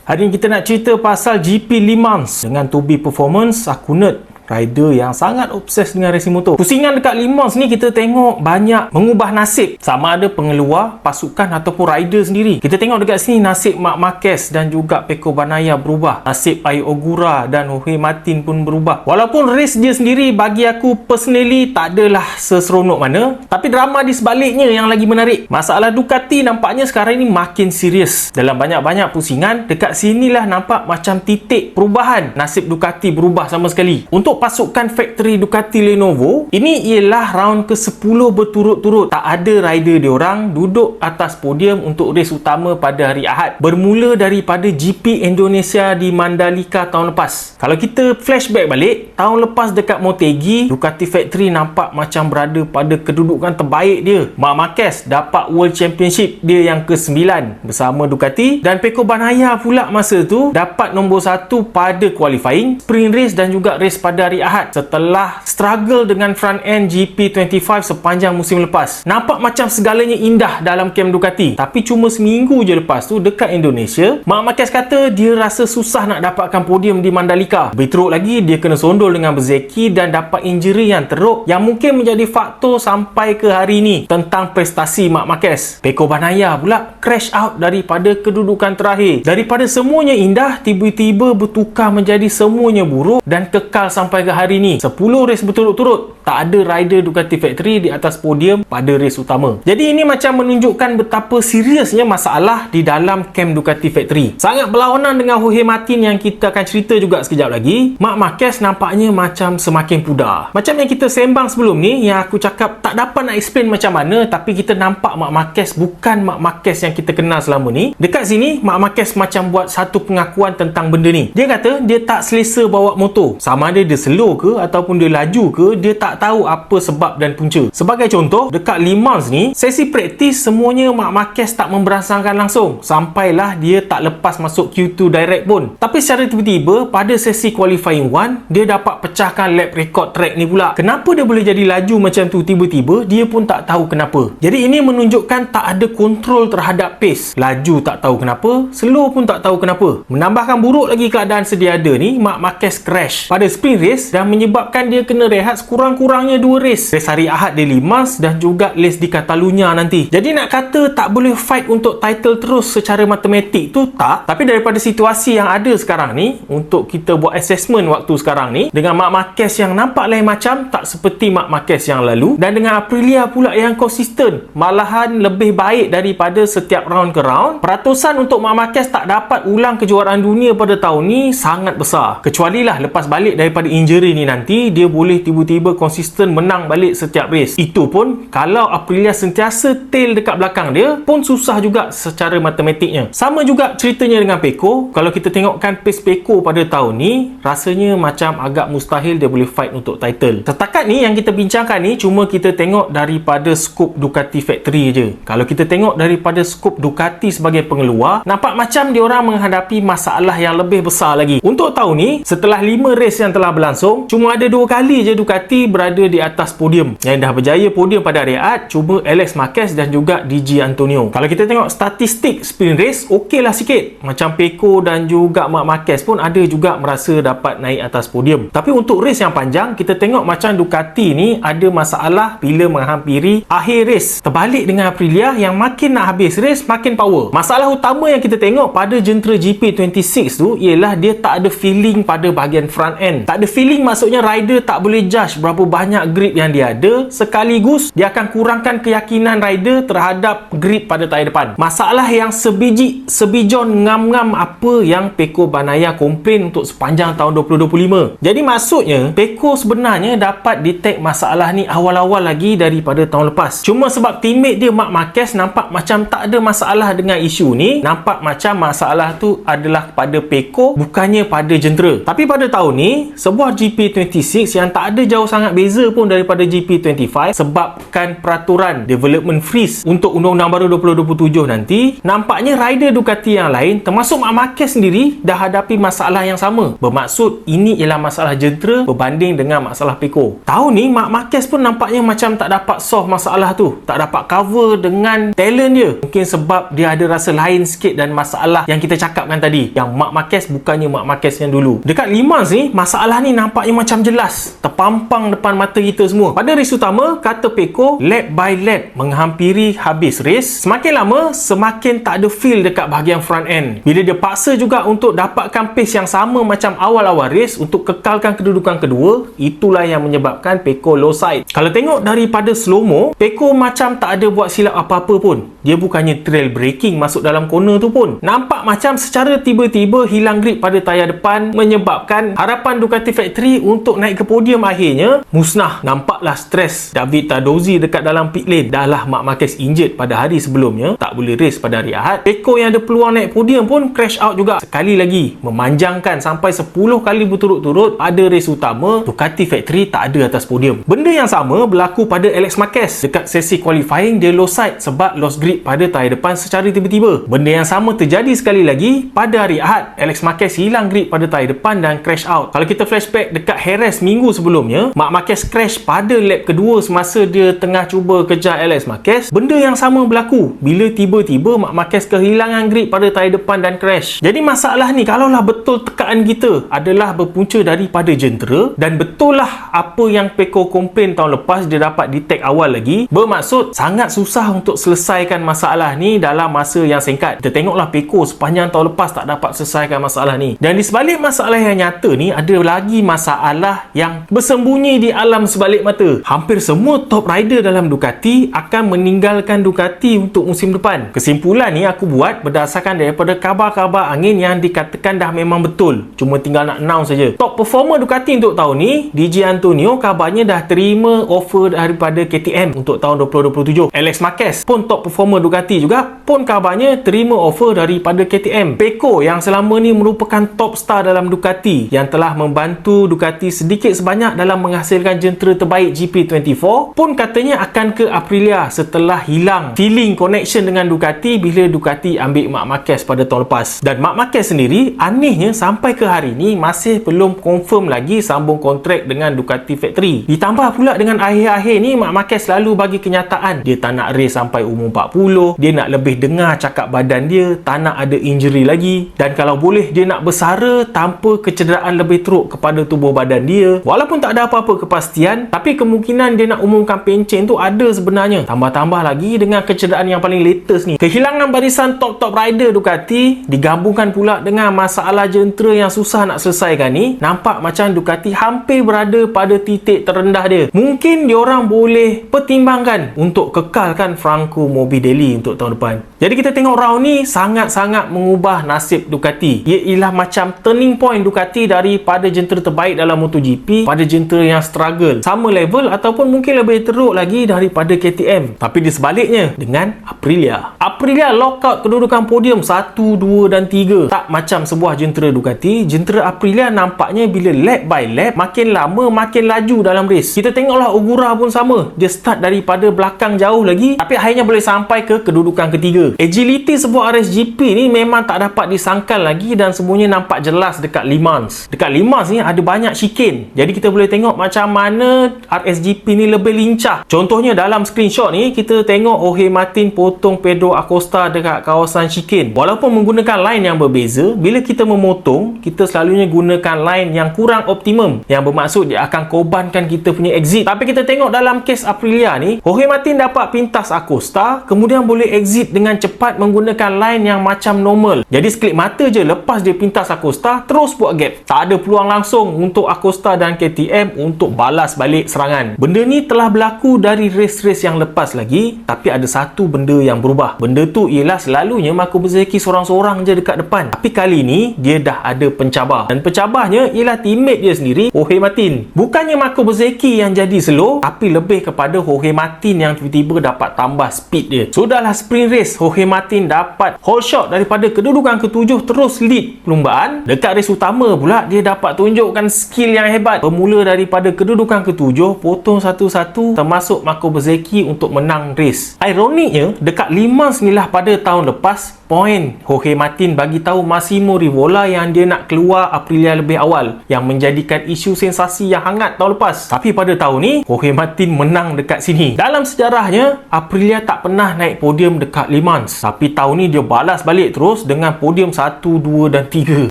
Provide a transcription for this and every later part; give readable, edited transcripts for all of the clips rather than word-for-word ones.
Hari ni kita nak cerita pasal GP Le Mans dengan 2B Performance. Aku nerd rider yang sangat obses dengan racing motor. Pusingan dekat Le Mans ni kita tengok banyak mengubah nasib, sama ada pengeluar, pasukan ataupun rider sendiri. Kita tengok dekat sini nasib Marc Marquez dan juga Pecco Bagnaia berubah. Nasib Ai Ogura dan Jorge Martin pun berubah. Walaupun race dia sendiri bagi aku personally tak adalah seseronok mana, tapi drama di sebaliknya yang lagi menarik. Masalah Ducati nampaknya sekarang ini makin serius. Dalam banyak-banyak pusingan, dekat sinilah nampak macam titik perubahan. Nasib Ducati berubah sama sekali. Untuk pasukan factory Ducati Lenovo, ini ialah round ke-10 berturut-turut tak ada rider diorang duduk atas podium untuk race utama pada hari Ahad, bermula daripada GP Indonesia di Mandalika tahun lepas. Kalau kita flashback balik, tahun lepas dekat Motegi, Ducati Factory nampak macam berada pada kedudukan terbaik dia. Marc Marquez dapat World Championship dia yang ke-9 bersama Ducati, dan Pecco Bagnaia pula masa tu dapat nombor 1 pada qualifying, sprint race dan juga race pada hari Ahad setelah struggle dengan front end GP25 sepanjang musim lepas. Nampak macam segalanya indah dalam camp Ducati, tapi cuma seminggu je lepas tu dekat Indonesia, Marc Marquez kata dia rasa susah nak dapatkan podium di Mandalika. Lebih teruk lagi, dia kena sondol dengan Bezzecchi dan dapat injury yang teruk yang mungkin menjadi faktor sampai ke hari ni tentang prestasi Marc Marquez. Pecco Bagnaia pula crash out daripada kedudukan terakhir. Daripada semuanya indah, tiba-tiba bertukar menjadi semuanya buruk dan kekal sampai ke hari ni. 10 race berturut-turut tak ada rider Ducati Factory di atas podium pada race utama. Jadi ini macam menunjukkan betapa seriusnya masalah di dalam camp Ducati Factory. Sangat berlawanan dengan Jorge Martin yang kita akan cerita juga sekejap lagi. Marc Marquez nampaknya macam semakin pudar. Macam yang kita sembang sebelum ni, yang aku cakap tak dapat nak explain macam mana, tapi kita nampak Marc Marquez bukan Marc Marquez yang kita kenal selama ni. Dekat sini Marc Marquez macam buat satu pengakuan tentang benda ni. Dia kata dia tak selesa bawa motor. Sama ada dia slow ke ataupun dia laju ke, dia tak tahu apa sebab dan punca. Sebagai contoh, dekat Le Mans ni, sesi praktis semuanya Marc Marquez tak memberansangkan langsung, sampailah dia tak lepas masuk Q2 direct pun. Tapi secara tiba-tiba pada sesi qualifying 1, dia dapat pecahkan lap record track ni pula. Kenapa dia boleh jadi laju macam tu tiba-tiba, dia pun tak tahu kenapa. Jadi ini menunjukkan tak ada kontrol terhadap pace. Laju tak tahu kenapa, slow pun tak tahu kenapa. Menambahkan buruk lagi keadaan sedia ada ni, Marc Marquez crash pada sprint race dan menyebabkan dia kena rehat sekurang-kurangnya 2 race. Race hari Ahad di Le Mans dan juga race di Catalunya nanti. Jadi nak kata tak boleh fight untuk title terus secara matematik tu tak, tapi daripada situasi yang ada sekarang ni, untuk kita buat assessment waktu sekarang ni, dengan Marc Marquez yang nampak lain macam, tak seperti Marc Marquez yang lalu, dan dengan Aprilia pula yang konsisten, malahan lebih baik daripada setiap round ke round, peratusan untuk Marc Marquez tak dapat ulang kejuaraan dunia pada tahun ni sangat besar. Kecuali lah lepas balik daripada injury ni nanti, dia boleh tiba-tiba konsisten menang balik setiap race. Itu pun kalau Aprilia sentiasa tail dekat belakang dia, pun susah juga secara matematiknya. Sama juga ceritanya dengan Pecco. Kalau kita tengokkan pace Pecco pada tahun ni, rasanya macam agak mustahil dia boleh fight untuk title. Setakat ni yang kita bincangkan ni cuma kita tengok daripada skop Ducati Factory je. Kalau kita tengok daripada skop Ducati sebagai pengeluar, nampak macam diorang menghadapi masalah yang lebih besar lagi. Untuk tahun ni, setelah 5 race yang telah berlangsung, cuma ada 2 kali je Ducati berada di atas podium. Yang dah berjaya podium pada hari Ahad cuma Alex Marquez dan juga DJ Antonio. Kalau kita tengok statistik sprint race, okey lah sikit. Macam Pecco dan juga Marc Marquez pun ada juga merasa dapat naik atas podium. Tapi untuk race yang panjang, kita tengok macam Ducati ni ada masalah bila menghampiri akhir race. Terbalik dengan Aprilia yang makin nak habis race makin power. Masalah utama yang kita tengok pada jentera GP26 tu ialah dia tak ada feeling pada bahagian front end. Tak ada feeling maksudnya rider tak boleh judge berapa banyak grip yang dia ada, sekaligus dia akan kurangkan keyakinan rider terhadap grip pada tayar depan. Masalah yang sebijon ngam-ngam apa yang Pecco Bagnaia komplain untuk sepanjang tahun 2025. Jadi maksudnya Pecco sebenarnya dapat detect masalah ni awal-awal lagi daripada tahun lepas. Cuma sebab teammate dia Marc Marquez nampak macam tak ada masalah dengan isu ni, nampak macam masalah tu adalah pada Pecco bukannya pada jentera. Tapi pada tahun ni, sebuah GP26 yang tak ada jauh sangat berbeza pun daripada GP25 sebabkan peraturan development freeze untuk undang-undang baru 2027 nanti. Nampaknya rider Ducati yang lain termasuk Marc Marquez sendiri dah hadapi masalah yang sama. Bermaksud ini ialah masalah jentera berbanding dengan masalah Pecco. Tahun ni Marc Marquez pun nampaknya macam tak dapat solve masalah tu, tak dapat cover dengan talent dia. Mungkin sebab dia ada rasa lain sikit dan masalah yang kita cakapkan tadi, yang Marc Marquez bukannya Marc Marquez yang dulu. Dekat Le Mans ni masalah ni nampaknya macam jelas, terpampang depan mata kita semua. Pada race utama, kata Pecco, lap by lap menghampiri habis race. Semakin lama semakin tak ada feel dekat bahagian front end. Bila dia paksa juga untuk dapatkan pace yang sama macam awal-awal race untuk kekalkan kedudukan kedua, itulah yang menyebabkan Pecco low side. Kalau tengok daripada slow-mo, Pecco macam tak ada buat silap apa-apa pun. Dia bukannya trail braking masuk dalam corner tu pun. Nampak macam secara tiba-tiba hilang grip pada tayar depan, menyebabkan harapan Ducati Factory untuk naik ke podium akhirnya musnah. Nampaklah stres David Tadozzi dekat dalam pit lane. Dah lah Marc Marquez injured pada hari sebelumnya, tak boleh race pada hari Ahad. Pecco yang ada peluang naik podium pun crash out juga sekali lagi, memanjangkan sampai 10 kali berturut-turut pada race utama Ducati Factory tak ada atas podium. Benda yang sama berlaku pada Alex Marquez. Dekat sesi qualifying dia low side sebab lost grip pada tayar depan secara tiba-tiba. Benda yang sama terjadi sekali lagi pada hari Ahad. Alex Marquez hilang grip pada tayar depan dan crash out. Kalau kita flashback dekat Jerez minggu sebelumnya, Marc Marquez crash pada lap kedua semasa dia tengah cuba kejar Alex Marquez. Benda yang sama berlaku bila tiba-tiba Marc Marquez kehilangan grip pada tayar depan dan crash. Jadi masalah ni kalaulah betul tekaan kita adalah berpunca daripada jentera, dan betul lah apa yang Pecco komplain tahun lepas dia dapat detect awal lagi, bermaksud sangat susah untuk selesaikan masalah ni dalam masa yang singkat. Kita tengoklah Pecco sepanjang tahun lepas tak dapat selesaikan masalah ni. Dan di sebalik masalah yang nyata ni ada lagi masalah yang bersembunyi di alam sebalik mata. Hampir semua top rider dalam Ducati akan meninggalkan Ducati untuk musim depan. Kesimpulan ni aku buat berdasarkan daripada kabar-kabar angin yang dikatakan dah memang betul, cuma tinggal nak announce saja. Top performer Ducati untuk tahun ni, DJ Antonio kabarnya dah terima offer daripada KTM untuk tahun 2027. Alex Marquez pun top performer Ducati juga, pun kabarnya terima offer daripada KTM. Pecco yang selama ni merupakan top star dalam Ducati, yang telah membantu Ducati sedikit sebanyak dalam menghasilkan jentera terbaik GP24, pun katanya akan ke Aprilia setelah hilang feeling connection dengan Ducati bila Ducati ambil Marc Marquez pada tahun lepas. Dan Marc Marquez sendiri anehnya sampai ke hari ni masih belum confirm lagi sambung kontrak dengan Ducati Factory. Ditambah pula dengan akhir-akhir ni Marc Marquez selalu bagi kenyataan dia tak nak race sampai umur 40, dia nak lebih dengar cakap badan dia, tak nak ada injury lagi, dan kalau boleh dia nak bersara tanpa kecederaan lebih teruk kepada tubuh badan dia. Walaupun tak ada apa-apa kepastian, tapi kemungkinan dia nak umumkan pencen tu ada sebenarnya. Tambah-tambah lagi dengan kecederaan yang paling latest ni, kehilangan barisan top-top rider Ducati digabungkan pula dengan masalah jentera yang susah nak selesaikan ni, nampak macam Ducati hampir berada pada titik terendah dia. Mungkin diorang boleh pertimbangkan untuk kekalkan Franco Morbidelli untuk tahun depan. Jadi kita tengok round ni sangat-sangat mengubah nasib Ducati. Ia ialah macam turning point Ducati daripada jentera terbaik dalam MotoGP pada jentera yang struggle sama level ataupun mungkin lebih teruk lagi daripada KTM. Tapi di sebaliknya dengan Aprilia. Aprilia lockout kedudukan podium 1, 2 dan 3. Tak macam sebuah jentera Ducati. Jentera Aprilia nampaknya bila lap by lap makin lama makin laju dalam race. Kita tengoklah Ogura pun sama. Dia start daripada belakang jauh lagi tapi akhirnya boleh sampai ke kedudukan ketiga. Agility sebuah RSGP ni memang tak dapat disangkal lagi dan semuanya nampak jelas dekat Le Mans. Dekat Le Mans ni ada banyak chicane. Jadi kita boleh tengok macam mana RSGP ni lebih lincah. Contohnya dalam screenshot ni kita tengok Jorge Martin potong Pedro Acosta dekat kawasan chicane. Walaupun menggunakan line yang berbeza, bila kita memotong, kita selalunya gunakan line yang kurang optimum, yang bermaksud dia akan korbankan kita punya exit. Tapi kita tengok dalam kes Aprilia ni, Jorge Martin dapat pintas Acosta, kemudian boleh exit dengan cepat menggunakan line yang macam normal. Jadi sekelip mata je lepas dia pintas Acosta, terus buat gap. Tak ada peluang langsung untuk Acosta dan KTM untuk balas balik serangan. Benda ni telah berlaku dari race-race yang lepas lagi, tapi ada satu benda yang berubah. Benda tu ialah selalunya Marco Bezzecchi seorang-seorang je dekat depan. Tapi kali ni dia dah ada pencabar. Dan pencabarnya ialah teammate dia sendiri, Jorge Martin. Bukannya Marco Bezzecchi yang jadi slow, tapi lebih kepada Jorge Martin yang tiba-tiba dapat tambah speed dia. Sudahlah sprint race, Jorge Martin dapat whole shot daripada kedudukan ke-7 terus lead perlumbaan. Dekat race utama pula dia dapat tunjukkan skill yang hebat. Bermula daripada kedudukan ke-7, potong satu-satu termasuk Marco Bezzecchi untuk menang race. Ironiknya, dekat Le Mans ni lah pada tahun lepas, poin Jorge Martin bagi tahu Massimo Rivola yang dia nak keluar Aprilia lebih awal, yang menjadikan isu sensasi yang hangat tahun lepas. Tapi pada tahun ni Jorge Martin menang dekat sini. Dalam sejarahnya Aprilia tak pernah naik podium dekat Le Mans, tapi tahun ni dia balas balik terus dengan podium 1, 2 dan 3.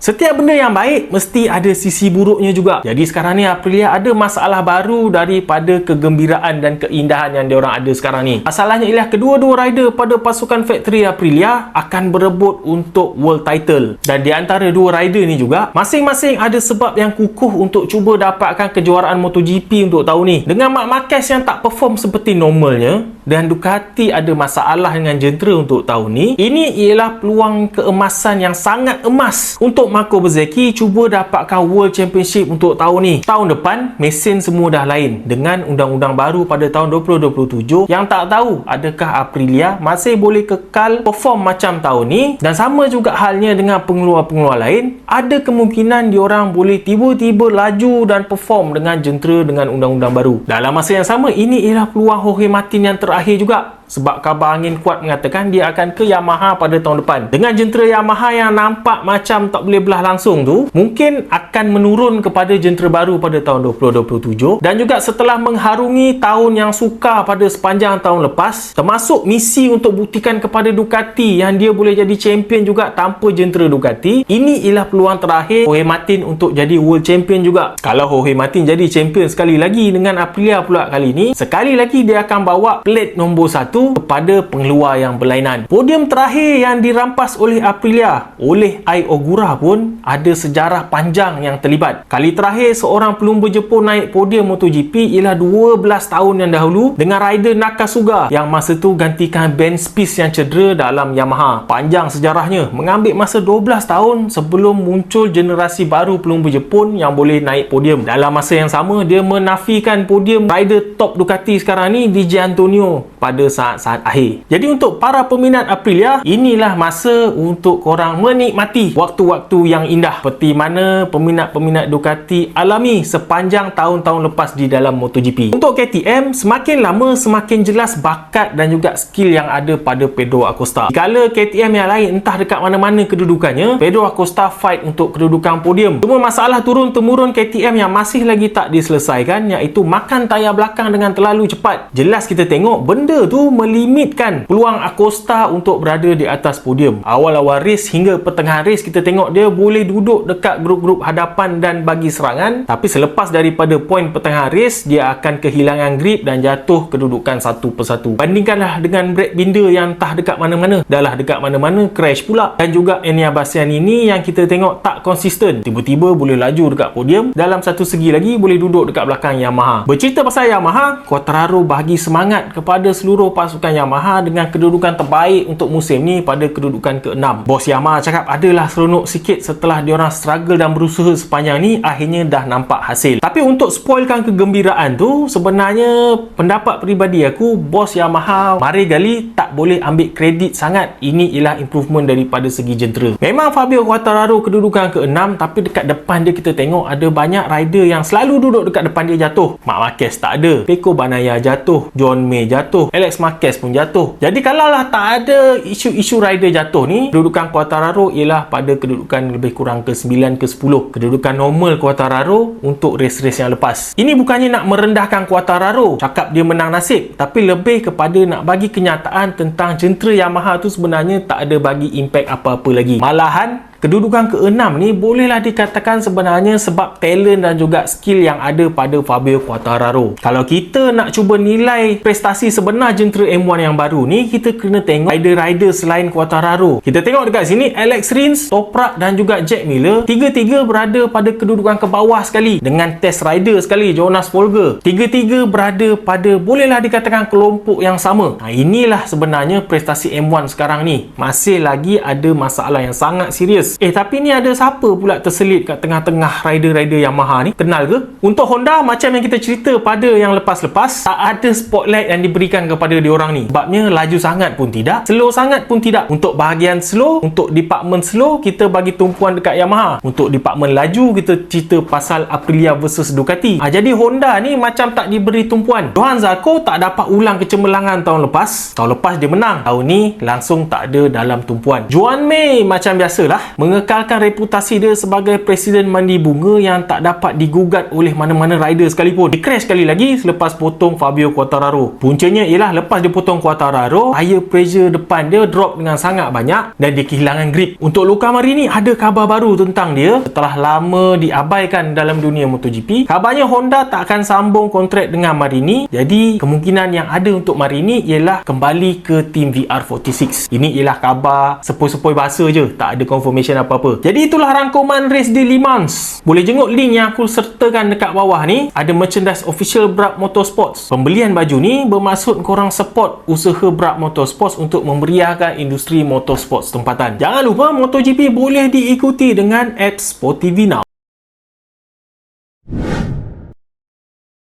Setiap benda yang baik mesti ada sisi buruknya juga. Jadi sekarang ni Aprilia ada masalah baru daripada kegembiraan dan keindahan yang diorang ada sekarang ni. Masalahnya ialah kedua-dua rider pada pasukan factory Aprilia akan berebut untuk world title, dan di antara dua rider ni juga masing-masing ada sebab yang kukuh untuk cuba dapatkan kejuaraan MotoGP untuk tahun ni. Dengan Marc Marquez yang tak perform seperti normalnya dan Ducati ada masalah dengan jentera untuk tahun ni, ini ialah peluang keemasan yang sangat emas untuk Marco Bezzecchi cuba dapatkan World Championship untuk tahun ni. Tahun depan mesin semua dah lain dengan undang-undang baru pada tahun 2027 yang tak tahu adakah Aprilia masih boleh kekal perform macam tahun ni. Dan sama juga halnya dengan pengeluar-pengeluar lain, ada kemungkinan diorang boleh tiba-tiba laju dan perform dengan jentera dengan undang-undang baru. Dalam masa yang sama, ini ialah peluang Jorge Martin yang terakhir juga, sebab kabar angin kuat mengatakan dia akan ke Yamaha pada tahun depan. Dengan jentera Yamaha yang nampak macam tak boleh belah langsung tu, mungkin akan menurun kepada jentera baru pada tahun 2027. Dan juga setelah mengharungi tahun yang sukar pada sepanjang tahun lepas, termasuk misi untuk buktikan kepada Ducati yang dia boleh jadi champion juga tanpa jentera Ducati, ini ialah peluang terakhir Jorge Martin untuk jadi world champion juga. Kalau Jorge Martin jadi champion sekali lagi dengan Aprilia pula kali ni, sekali lagi dia akan bawa plate nombor 1 kepada pengeluar yang berlainan. Podium terakhir yang dirampas oleh Aprilia oleh Ai Ogura pun ada sejarah panjang yang terlibat. Kali terakhir seorang pelumba Jepun naik podium MotoGP ialah 12 tahun yang dahulu dengan rider Nakasuga yang masa tu gantikan Ben Spies yang cedera dalam Yamaha. Panjang sejarahnya, mengambil masa 12 tahun sebelum muncul generasi baru pelumba Jepun yang boleh naik podium. Dalam masa yang sama, dia menafikan podium rider top Ducati sekarang ni, DJ Antonio, pada saat akhir. Jadi untuk para peminat Aprilia, inilah masa untuk korang menikmati waktu-waktu yang indah seperti mana peminat-peminat Ducati alami sepanjang tahun-tahun lepas di dalam MotoGP. Untuk KTM, semakin lama semakin jelas bakat dan juga skill yang ada pada Pedro Acosta. Kala KTM yang lain entah dekat mana-mana kedudukannya, Pedro Acosta fight untuk kedudukan podium. Cuma masalah turun-temurun KTM yang masih lagi tak diselesaikan, iaitu makan tayar belakang dengan terlalu cepat. Jelas kita tengok benda tu melimitkan peluang Acosta untuk berada di atas podium. Awal-awal race hingga pertengahan race kita tengok dia boleh duduk dekat grup-grup hadapan dan bagi serangan, tapi selepas daripada poin pertengahan race dia akan kehilangan grip dan jatuh kedudukan satu persatu. Bandingkanlah dengan Brad Binder yang entah dekat mana-mana, dah lah dekat mana-mana crash pula. Dan juga Enea Bastianini yang kita tengok tak konsisten, tiba-tiba boleh laju dekat podium, dalam satu segi lagi boleh duduk dekat belakang Yamaha. Bercerita pasal Yamaha, Quartararo bagi semangat kepada seluruh pasukan Yamaha dengan kedudukan terbaik untuk musim ni pada kedudukan ke-6. Bos Yamaha cakap adalah seronok sikit setelah diorang struggle dan berusaha sepanjang ni, akhirnya dah nampak hasil. Tapi untuk spoilkan kegembiraan tu, sebenarnya pendapat peribadi aku, bos Yamaha mari gali tak boleh ambil kredit sangat. Ini ialah improvement daripada segi jentera. Memang Fabio Quartararo kedudukan ke-6, tapi dekat depan dia kita tengok ada banyak rider yang selalu duduk dekat depan dia jatuh. Marc Marquez tak ada, Pecco Bagnaia jatuh, John May jatuh, Alex Marquez pun jatuh. Jadi kalaulah tak ada isu-isu rider jatuh ni, kedudukan Quartararo ialah pada kedudukan lebih kurang ke-9 ke-10. Kedudukan normal Quartararo untuk race-race yang lepas. Ini bukannya nak merendahkan Quartararo, cakap dia menang nasib, tapi lebih kepada nak bagi kenyataan tentang jentera Yamaha tu sebenarnya tak ada bagi impact apa-apa lagi. Malahan kedudukan ke-6 ni bolehlah dikatakan sebenarnya sebab talent dan juga skill yang ada pada Fabio Quartararo. Kalau kita nak cuba nilai prestasi sebenar jentera M1 yang baru ni, kita kena tengok rider-rider selain Quartararo. Kita tengok dekat sini, Alex Rins, Toprak dan juga Jack Miller, tiga-tiga berada pada kedudukan ke bawah sekali, dengan test rider sekali, Jonas Folger. Tiga-tiga berada pada bolehlah dikatakan kelompok yang sama. Inilah sebenarnya prestasi M1 sekarang ni. Masih lagi ada masalah yang sangat serius races. Tapi ni ada siapa pula terselit kat tengah-tengah rider-rider Yamaha ni? Kenal ke? Untuk Honda, macam yang kita cerita pada yang lepas-lepas, tak ada spotlight yang diberikan kepada diorang ni. Sebabnya laju sangat pun tidak, slow sangat pun tidak. Untuk bahagian slow, untuk department slow, kita bagi tumpuan dekat Yamaha. Untuk department laju, kita cerita pasal Aprilia versus Ducati. Jadi Honda ni macam tak diberi tumpuan. Johann Zarco tak dapat ulang kecemerlangan tahun lepas. Tahun lepas dia menang. Tahun ni langsung tak ada dalam tumpuan. Juan May macam biasalah, mengekalkan reputasi dia sebagai Presiden Mandi Bunga yang tak dapat digugat oleh mana-mana rider sekalipun. Dia crash sekali lagi selepas potong Fabio Quartararo. Puncanya ialah lepas dia potong Quartararo, tire pressure depan dia drop dengan sangat banyak dan dia kehilangan grip. Untuk Luca Marini, ada khabar baru tentang dia. Setelah lama diabaikan dalam dunia MotoGP, kabarnya Honda tak akan sambung kontrak dengan Marini. Jadi kemungkinan yang ada untuk Marini ialah kembali ke tim VR46. Ini ialah khabar sepoi-sepoi bahasa je, tak ada confirmation apa-apa. Jadi itulah rangkuman race di Le Mans. Boleh jenguk link yang aku sertakan dekat bawah ni. Ada merchandise official Brab Motorsports. Pembelian baju ni bermaksud korang support usaha Brab Motorsports untuk memeriahkan industri motorsports tempatan. Jangan lupa MotoGP boleh diikuti dengan apps Sport TV Now.